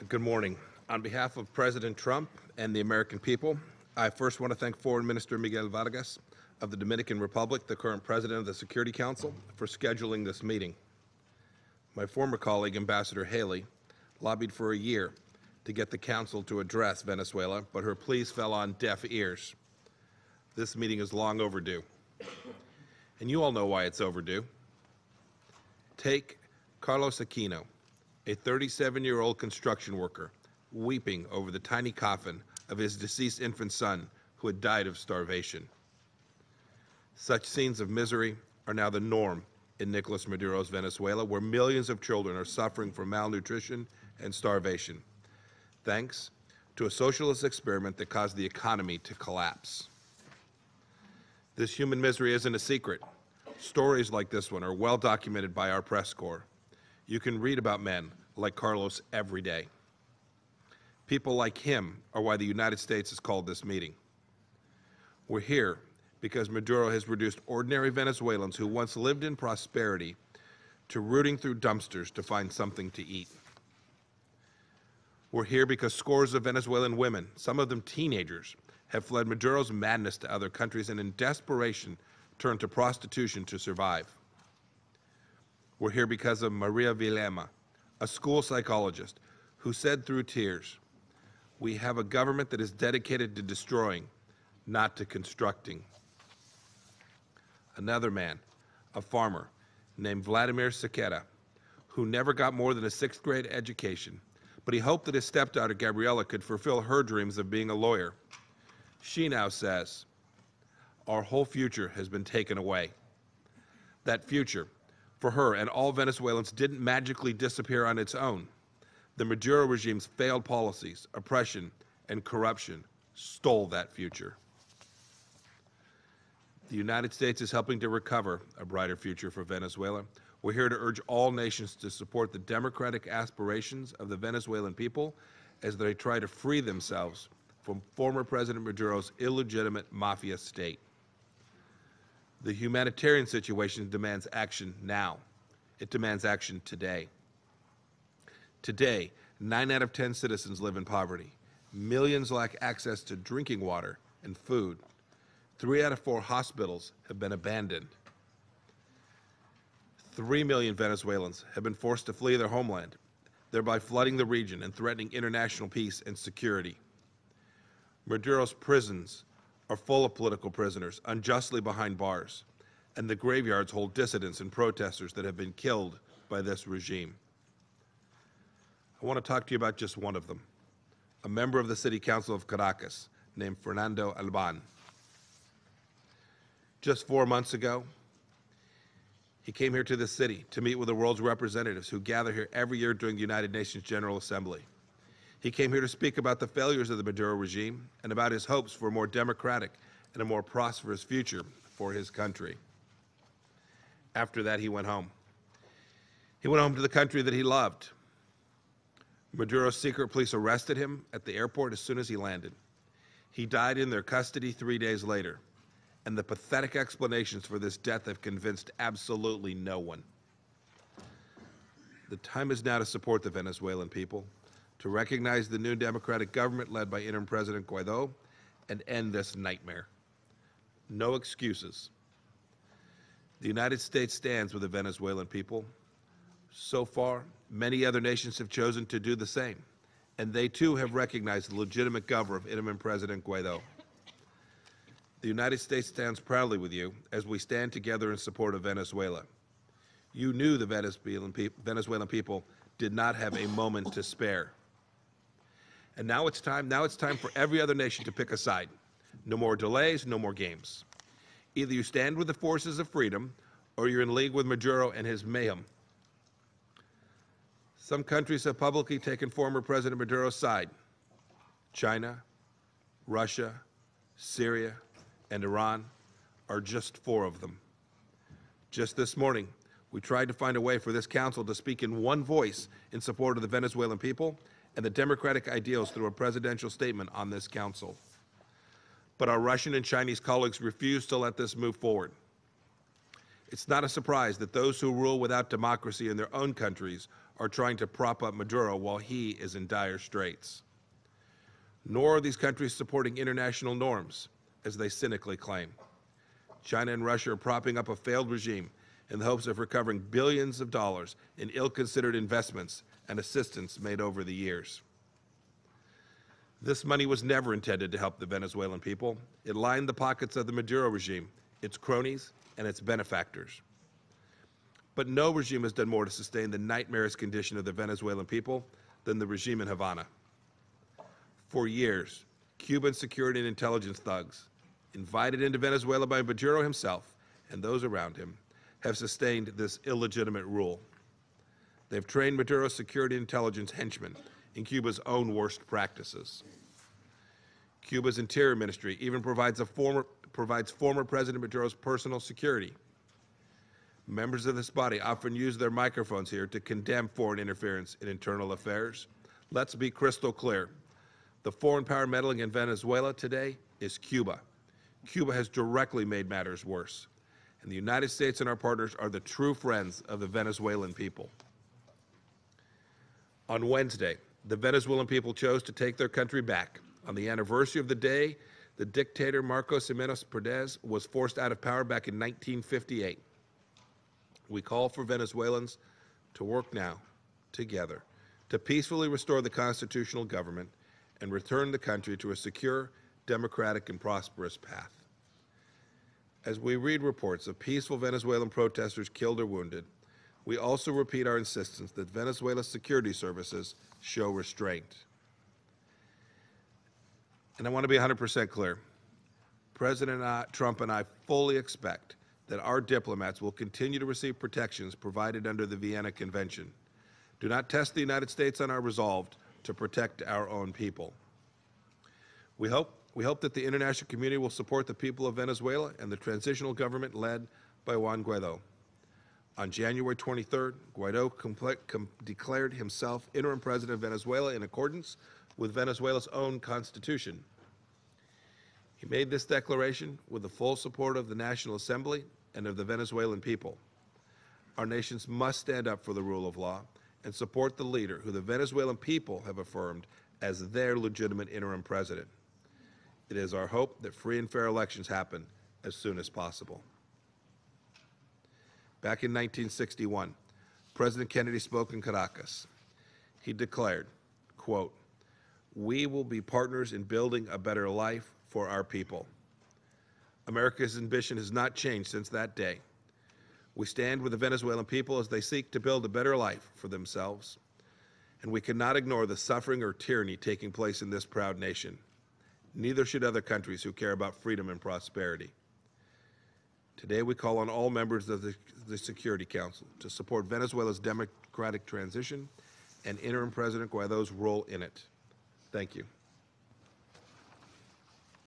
Good morning. On behalf of President Trump and the American people, I first want to thank Foreign Minister Miguel Vargas of the Dominican Republic, the current president of the Security Council, for scheduling this meeting. My former colleague, Ambassador Haley, lobbied for a year to get the Council to address Venezuela, but her pleas fell on deaf ears. This meeting is long overdue. And you all know why it's overdue. Take Carlos Aquino, a 37-year-old construction worker, weeping over the tiny coffin of his deceased infant son who had died of starvation. Such scenes of misery are now the norm in Nicolas Maduro's Venezuela, where millions of children are suffering from malnutrition and starvation, thanks to a socialist experiment that caused the economy to collapse. This human misery isn't a secret. Stories like this one are well documented by our press corps. You can read about men like Carlos every day. People like him are why the United States has called this meeting. We're here because Maduro has reduced ordinary Venezuelans who once lived in prosperity to rooting through dumpsters to find something to eat. We're here because scores of Venezuelan women, some of them teenagers, have fled Maduro's madness to other countries and in desperation turned to prostitution to survive. We're here because of Maria Vilema, a school psychologist who said through tears, "We have a government that is dedicated to destroying, not to constructing." Another man, a farmer, named Vladimir Sequeira, who never got more than a sixth-grade education, but he hoped that his stepdaughter Gabriela could fulfill her dreams of being a lawyer. She now says, "Our whole future has been taken away." That future, for her and all Venezuelans, didn't magically disappear on its own. The Maduro regime's failed policies, oppression, and corruption stole that future. The United States is helping to recover a brighter future for Venezuela. We're here to urge all nations to support the democratic aspirations of the Venezuelan people as they try to free themselves from former President Maduro's illegitimate mafia state. The humanitarian situation demands action now. It demands action today. Today, 9 out of 10 citizens live in poverty. Millions lack access to drinking water and food. 3 out of 4 hospitals have been abandoned. 3 million Venezuelans have been forced to flee their homeland, thereby flooding the region and threatening international peace and security. Maduro's prisons are full of political prisoners unjustly behind bars, and the graveyards hold dissidents and protesters that have been killed by this regime. I want to talk to you about just one of them, a member of the City Council of Caracas named Fernando Alban. Just 4 months ago, he came here to this city to meet with the world's representatives who gather here every year during the United Nations General Assembly. He came here to speak about the failures of the Maduro regime and about his hopes for a more democratic and a more prosperous future for his country. After that, he went home. He went home to the country that he loved. Maduro's secret police arrested him at the airport as soon as he landed. He died in their custody 3 days later, and the pathetic explanations for this death have convinced absolutely no one. The time is now to support the Venezuelan people, to recognize the new democratic government led by interim President Guaido, and end this nightmare. No excuses. The United States stands with the Venezuelan people. So far, many other nations have chosen to do the same, and they too have recognized the legitimate government of interim President Guaido. The United States stands proudly with you as we stand together in support of Venezuela. You knew the Venezuelan people did not have a moment to spare. And now it's time for every other nation to pick a side. No more delays, no more games. Either you stand with the forces of freedom, or you're in league with Maduro and his mayhem. Some countries have publicly taken former President Maduro's side. China, Russia, Syria, and Iran are just 4 of them. Just this morning, we tried to find a way for this council to speak in one voice in support of the Venezuelan people and the democratic ideals through a presidential statement on this council. But our Russian and Chinese colleagues refused to let this move forward. It's not a surprise that those who rule without democracy in their own countries are trying to prop up Maduro while he is in dire straits. Nor are these countries supporting international norms, as they cynically claim. China and Russia are propping up a failed regime in the hopes of recovering billions of dollars in ill-considered investments and assistance made over the years. This money was never intended to help the Venezuelan people. It lined the pockets of the Maduro regime, its cronies, and its benefactors. But no regime has done more to sustain the nightmarish condition of the Venezuelan people than the regime in Havana. For years, Cuban security and intelligence thugs, invited into Venezuela by Maduro himself and those around him, have sustained this illegitimate rule. They've trained Maduro's security and intelligence henchmen in Cuba's own worst practices. Cuba's Interior Ministry even provides former President Maduro's personal security. Members of this body often use their microphones here to condemn foreign interference in internal affairs. Let's be crystal clear. The foreign power meddling in Venezuela today is Cuba. Cuba has directly made matters worse. And the United States and our partners are the true friends of the Venezuelan people. On Wednesday, the Venezuelan people chose to take their country back. On the anniversary of the day, the dictator Marcos Jiménez Pérez was forced out of power back in 1958. We call for Venezuelans to work now, together, to peacefully restore the constitutional government and return the country to a secure, democratic, and prosperous path. As we read reports of peaceful Venezuelan protesters killed or wounded, we also repeat our insistence that Venezuela's security services show restraint. And I want to be 100% clear. President Trump and I fully expect that our diplomats will continue to receive protections provided under the Vienna Convention. Do not test the United States on our resolve to protect our own people. We hope that the international community will support the people of Venezuela and the transitional government led by Juan Guaidó. On January 23rd, Guaidó declared himself interim president of Venezuela in accordance with Venezuela's own constitution. He made this declaration with the full support of the National Assembly and of the Venezuelan people. Our nations must stand up for the rule of law and support the leader who the Venezuelan people have affirmed as their legitimate interim president. It is our hope that free and fair elections happen as soon as possible. Back in 1961, President Kennedy spoke in Caracas. He declared, quote, "We will be partners in building a better life for our people." America's ambition has not changed since that day. We stand with the Venezuelan people as they seek to build a better life for themselves. And we cannot ignore the suffering or tyranny taking place in this proud nation. Neither should other countries who care about freedom and prosperity. Today we call on all members of the Security Council to support Venezuela's democratic transition and interim President Guaidó's role in it. Thank you.